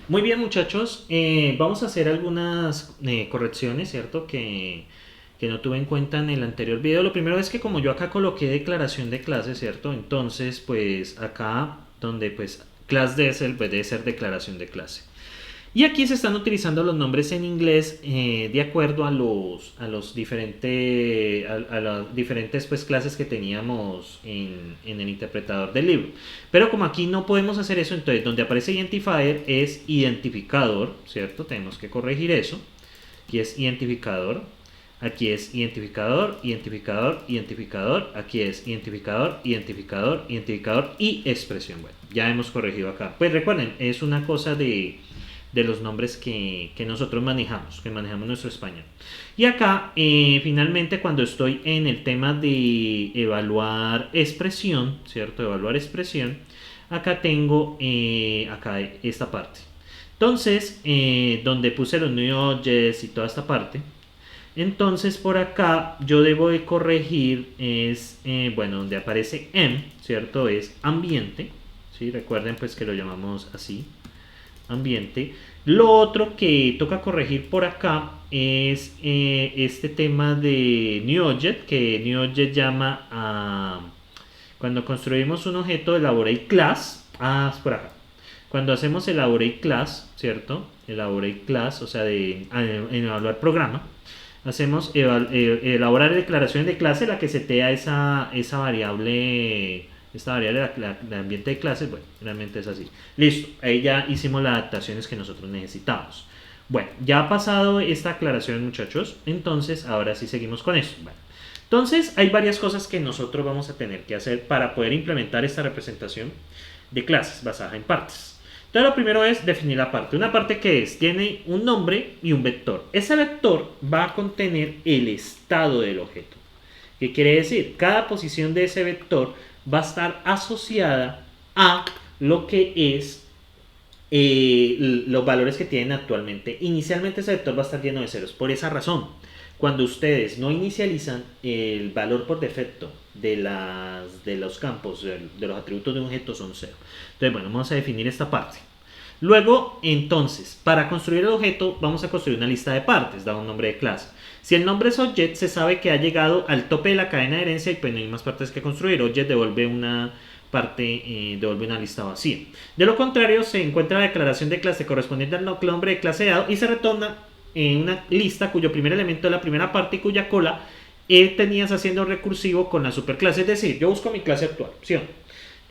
Muy bien, muchachos. Vamos a hacer algunas correcciones, ¿cierto? Que no tuve en cuenta en el anterior video. Lo primero es que como yo acá coloqué declaración de clase, ¿cierto? Entonces, pues acá donde pues class DSL pues debe ser declaración de clase. Y aquí se están utilizando los nombres en inglés de acuerdo a los diferentes, a las diferentes pues, clases que teníamos en el interpretador del libro. Pero como aquí no podemos hacer eso, entonces donde aparece identifier es identificador, ¿cierto? Tenemos que corregir eso. Aquí es identificador, aquí es identificador, identificador, identificador, aquí es identificador, identificador, identificador y expresión. Bueno, ya hemos corregido acá. Pues recuerden, es una cosa de los nombres que nosotros manejamos, que manejamos nuestro español. Y acá, finalmente, cuando estoy en el tema de evaluar expresión, ¿cierto? Evaluar expresión, acá tengo acá esta parte. Entonces, donde puse los new objects y toda esta parte, entonces por acá yo debo de corregir es, bueno, donde aparece M, ¿cierto? Es ambiente, ¿sí? Recuerden pues que lo llamamos así, ambiente. Lo otro que toca corregir por acá es este tema de NewObject, que NewObject llama a... Cuando construimos un objeto, elaborate class. Ah, es por acá. Cuando hacemos elaborate class, ¿cierto? Elaborate class, o sea, en evaluar programa, hacemos elaborar declaraciones de clase, la que setea esa variable, esta variable de ambiente de clases. Bueno, realmente es así. Listo, ahí ya hicimos las adaptaciones que nosotros necesitamos. Bueno, ya ha pasado esta aclaración, muchachos, entonces ahora sí seguimos con esto. Bueno, entonces hay varias cosas que nosotros vamos a tener que hacer para poder implementar esta representación de clases basada en partes. Entonces lo primero es definir la parte. Una parte que tiene un nombre y un vector. Ese vector va a contener el estado del objeto. ¿Qué quiere decir? Cada posición de ese vector va a estar asociada a lo que es los valores que tienen actualmente. Inicialmente ese vector va a estar lleno de ceros. Por esa razón, cuando ustedes no inicializan el valor por defecto de los campos, de los atributos de un objeto, son cero. Entonces, bueno, vamos a definir esta parte. Luego, entonces, para construir el objeto, vamos a construir una lista de partes, da un nombre de clase. Si el nombre es object, se sabe que ha llegado al tope de la cadena de herencia y pues no hay más partes que construir. Object devuelve una parte, devuelve una lista vacía. De lo contrario, se encuentra la declaración de clase correspondiente al nombre de clase dado y se retorna en una lista cuyo primer elemento es la primera parte y cuya cola tenías haciendo recursivo con la superclase. Es decir, yo busco mi clase actual, ¿sí?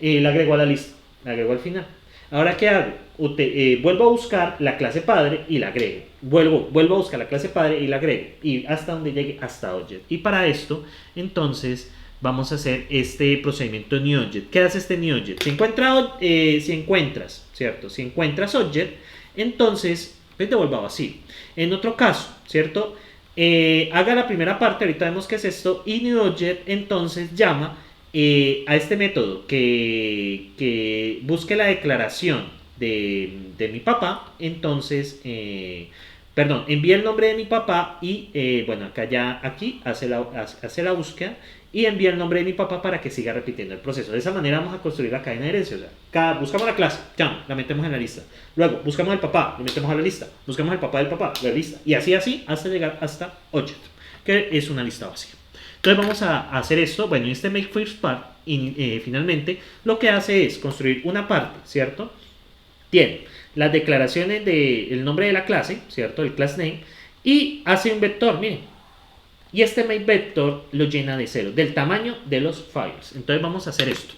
La agrego a la lista, la agrego al final. Ahora, ¿qué hago? Vuelvo a buscar la clase padre y la agrego. Vuelvo a buscar la clase padre y la agrego. Y hasta donde llegue, hasta object. Y para esto, entonces, vamos a hacer este procedimiento NewObject. ¿Qué hace este NewObject? Si encuentras, ¿cierto? Si encuentras object, entonces, pues devuelva vacío. En otro caso, ¿cierto? Haga la primera parte, ahorita vemos qué es esto, y NewObject entonces llama a este método que busque la declaración de mi papá, entonces, perdón, envía el nombre de mi papá y, bueno, acá ya, aquí hace la búsqueda y envía el nombre de mi papá para que siga repitiendo el proceso. De esa manera vamos a construir la cadena de herencia. O sea, buscamos la clase, ya, la metemos en la lista. Luego, buscamos al papá, lo metemos a la lista. Buscamos al papá del papá, la lista. Y así, hasta llegar hasta object, que es una lista básica. Entonces vamos a hacer esto, bueno, en este make first part, y finalmente lo que hace es construir una parte, ¿cierto? Tiene las declaraciones del nombre de la clase, ¿cierto? El class name, y hace un vector, miren. Y este make vector lo llena de cero, del tamaño de los files. Entonces vamos a hacer esto.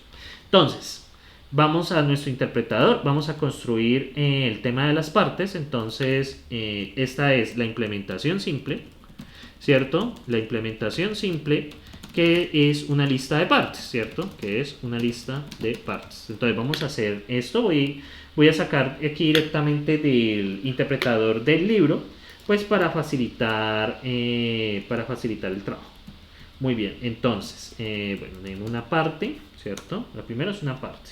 Entonces, vamos a nuestro interpretador, vamos a construir el tema de las partes. Entonces, esta es la implementación simple, ¿cierto? La implementación simple, que es una lista de partes, ¿cierto? Que es una lista de partes. Entonces vamos a hacer esto. Voy a sacar aquí directamente del interpretador del libro, pues para facilitar el trabajo. Muy bien, entonces, bueno, tenemos una parte, ¿cierto? La primera es una parte.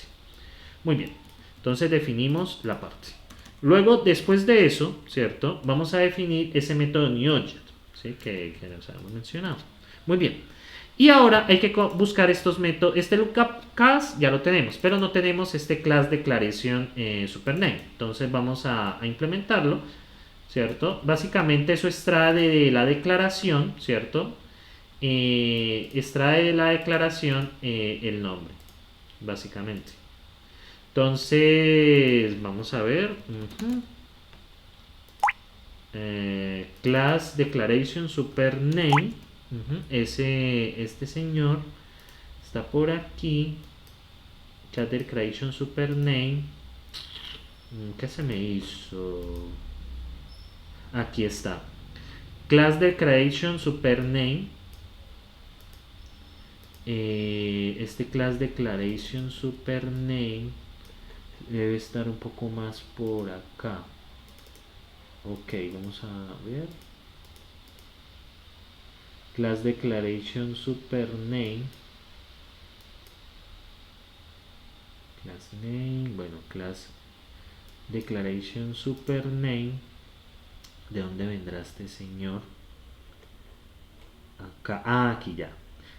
Muy bien, entonces definimos la parte. Luego, después de eso, ¿cierto? Vamos a definir ese método NewObject, ¿sí? Que nos habíamos mencionado. Muy bien. Y ahora hay que buscar estos métodos. Este lookup class ya lo tenemos, pero no tenemos este class declaration supername. Entonces vamos a implementarlo, ¿cierto? Básicamente eso extrae de la declaración, ¿cierto? Extrae de la declaración el nombre, básicamente. Entonces, vamos a ver. Class declaration supername. Este señor está por aquí. Class declaration supername. ¿Qué se me hizo? Aquí está. Class declaration supername. Este class declaration supername debe estar un poco más por acá. Ok, vamos a ver. Class declaration supername. Class name. Bueno, class declaration supername. ¿De dónde vendrá este señor? Acá. Ah, aquí ya.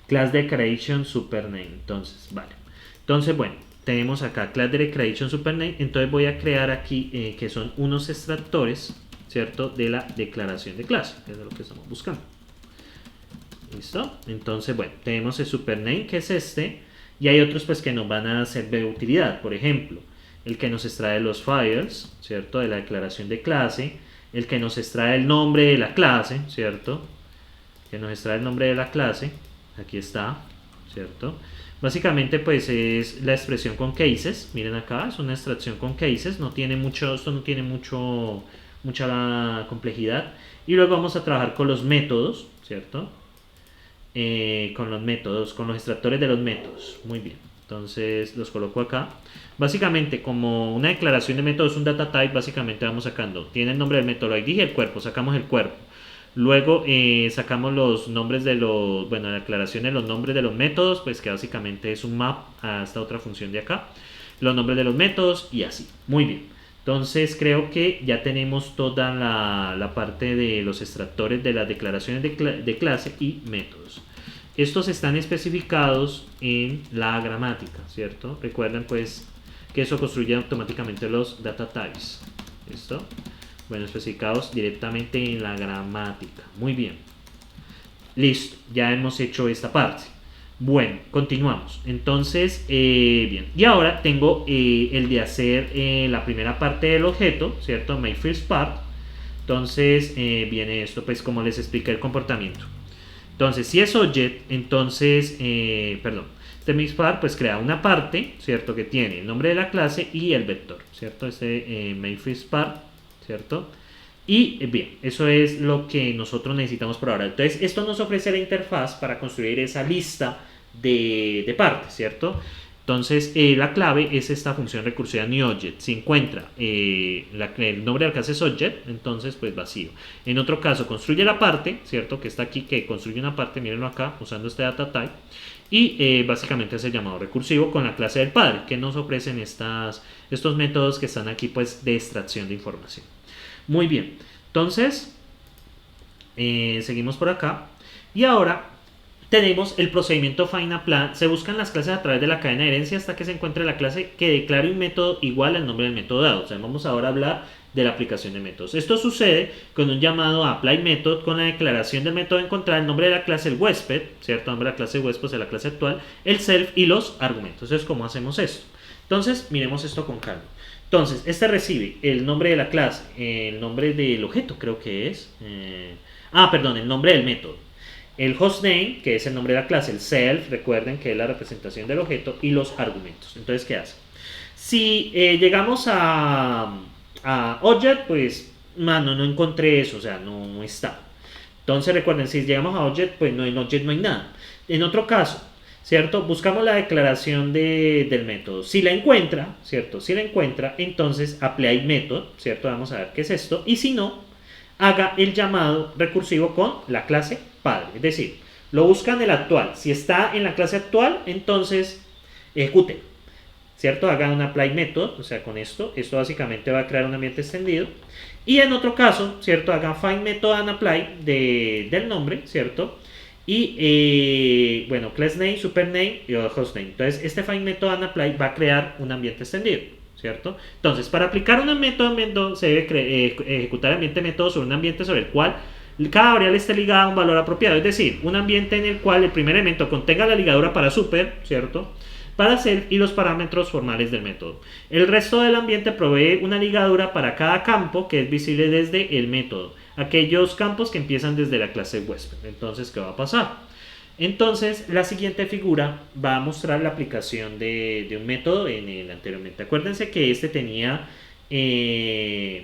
Class declaration supername. Entonces, vale. Entonces, bueno, tenemos acá class declaration supername. Entonces voy a crear aquí que son unos extractores, ¿cierto? De la declaración de clase, que es lo que estamos buscando. ¿Listo? Entonces, bueno, tenemos el supername, que es este, y hay otros pues que nos van a servir de utilidad. Por ejemplo, el que nos extrae los files, ¿cierto? De la declaración de clase, el que nos extrae el nombre de la clase, ¿cierto? Que nos extrae el nombre de la clase, aquí está, ¿cierto? Básicamente pues es la expresión con cases, miren acá, es una extracción con cases, no tiene mucho, esto no tiene mucha complejidad. Y luego vamos a trabajar con los métodos, ¿cierto? Con los métodos, con los extractores de los métodos. Muy bien, entonces los coloco acá. Básicamente, como una declaración de método es un data type, básicamente vamos sacando, tiene el nombre del método ID y el cuerpo, sacamos el cuerpo. Luego sacamos los nombres de los, bueno, la declaración de los nombres de los métodos, pues que básicamente es un map a esta otra función de acá. Los nombres de los métodos y así. Muy bien. Entonces creo que ya tenemos toda la parte de los extractores de las declaraciones de clase y métodos. Estos están especificados en la gramática, ¿cierto? Recuerden pues que eso construye automáticamente los data types. ¿Listo? Bueno, especificados directamente en la gramática. Muy bien. Listo, ya hemos hecho esta parte. Bueno, continuamos. Entonces, bien. Y ahora tengo el de hacer la primera parte del objeto, ¿cierto? My first part. Entonces, viene esto, pues como les expliqué el comportamiento. Entonces, si es object, entonces, perdón, este first part, pues crea una parte, ¿cierto? Que tiene el nombre de la clase y el vector, ¿cierto? Este my first part, ¿cierto? Y bien, eso es lo que nosotros necesitamos por ahora. Entonces, esto nos ofrece la interfaz para construir esa lista de partes, ¿cierto? Entonces, la clave es esta función recursiva newObject. Si encuentra el nombre de la clase es object, entonces pues vacío. En otro caso, construye la parte, ¿cierto? Que está aquí, que construye una parte, mírenlo acá, usando este data type. Y básicamente es el llamado recursivo con la clase del padre, que nos ofrecen estos métodos que están aquí pues de extracción de información. Muy bien, entonces seguimos por acá y ahora tenemos el procedimiento find a plan. Se buscan las clases a través de la cadena de herencia hasta que se encuentre la clase que declare un método igual al nombre del método dado. O sea, vamos ahora a hablar de la aplicación de métodos. Esto sucede con un llamado a apply method con la declaración del método encontrar el nombre de la clase, el huésped, ¿cierto? El nombre de la clase huésped de la clase actual, el self y los argumentos. Entonces, ¿cómo hacemos esto? Entonces, miremos esto con calma. Entonces, este recibe el nombre de la clase, el nombre del objeto, creo que es. Perdón, el nombre del método. El hostname, que es el nombre de la clase, el self, recuerden que es la representación del objeto, y los argumentos. Entonces, ¿qué hace? Si llegamos a object, pues, mano, no encontré eso, o sea, no está. Entonces, recuerden, si llegamos a object, pues no, en object no hay nada. En otro caso, ¿cierto? Buscamos la declaración del método. Si la encuentra, ¿cierto? Si la encuentra, entonces apply method, ¿cierto? Vamos a ver qué es esto. Y si no, haga el llamado recursivo con la clase padre. Es decir, lo busca en el actual. Si está en la clase actual, entonces ejecute, ¿cierto? Haga un apply method, o sea, con esto. Esto básicamente va a crear un ambiente extendido. Y en otro caso, ¿cierto? Haga find method and apply del nombre, ¿cierto? Y bueno, class name, super name y hostname. Entonces, este find method and apply va a crear un ambiente extendido, ¿cierto? Entonces, para aplicar un método se debe ejecutar ambiente método sobre un ambiente sobre el cual cada variable esté ligada a un valor apropiado. Es decir, un ambiente en el cual el primer elemento contenga la ligadura para super, ¿cierto? Para self y los parámetros formales del método. El resto del ambiente provee una ligadura para cada campo que es visible desde el método. Aquellos campos que empiezan desde la clase huésped. Entonces, ¿qué va a pasar? Entonces, la siguiente figura va a mostrar la aplicación de un método en el anteriormente. Acuérdense que este tenía creo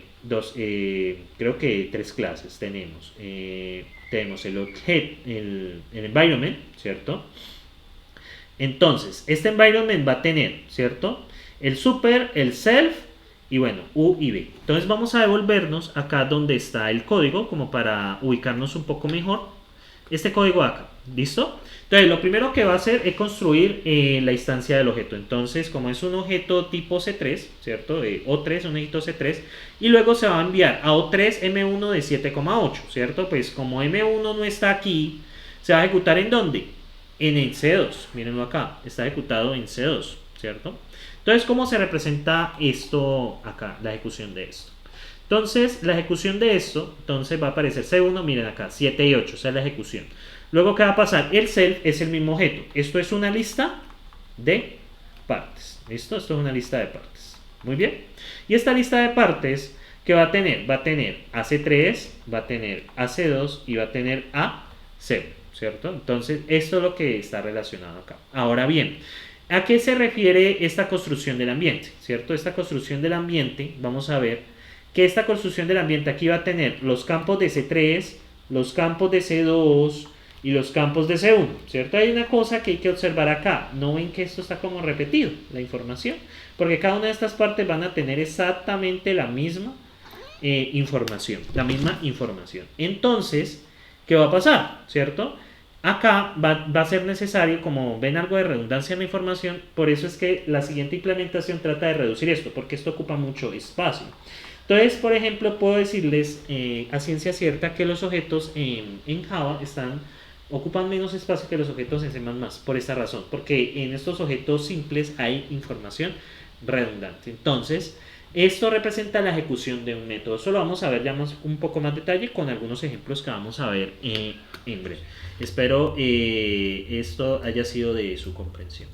que tres clases. Tenemos el objeto, el environment, ¿cierto? Entonces, este environment va a tener, ¿cierto? El super, el self y bueno, U y B. Entonces vamos a devolvernos acá donde está el código, como para ubicarnos un poco mejor. Este código acá, ¿listo? Entonces lo primero que va a hacer es construir la instancia del objeto. Entonces, como es un objeto tipo C3, ¿cierto? O3, un objeto C3, y luego se va a enviar a O3 M1 de 7,8, ¿cierto? Pues como M1 no está aquí, se va a ejecutar ¿en dónde? En el C2, mírenlo acá, está ejecutado en C2, ¿cierto? Entonces, ¿cómo se representa esto acá, la ejecución de esto? Entonces, la ejecución de esto, entonces va a aparecer C1, miren acá, 7 y 8, esa es la ejecución. Luego, ¿qué va a pasar? El self es el mismo objeto. Esto es una lista de partes, ¿listo? Esto es una lista de partes. Muy bien. Y esta lista de partes, ¿qué va a tener? Va a tener AC3, va a tener AC2 y va a tener AC0, ¿cierto? Entonces, esto es lo que está relacionado acá. Ahora bien, ¿a qué se refiere esta construcción del ambiente? ¿Cierto? Esta construcción del ambiente, vamos a ver que esta construcción del ambiente aquí va a tener los campos de C3, los campos de C2 y los campos de C1, ¿cierto? Hay una cosa que hay que observar acá. No ven que esto está como repetido, la información, porque cada una de estas partes van a tener exactamente la misma información, Entonces, ¿qué va a pasar? ¿Cierto? Acá va a ser necesario, como ven, algo de redundancia en la información. Por eso es que la siguiente implementación trata de reducir esto, porque esto ocupa mucho espacio. Entonces, por ejemplo, puedo decirles a ciencia cierta que los objetos en Java ocupan menos espacio que los objetos en C++, por esta razón, porque en estos objetos simples hay información redundante. Entonces, esto representa la ejecución de un método. Eso lo vamos a ver ya un poco más detalle con algunos ejemplos que vamos a ver en breve. Espero esto haya sido de su comprensión.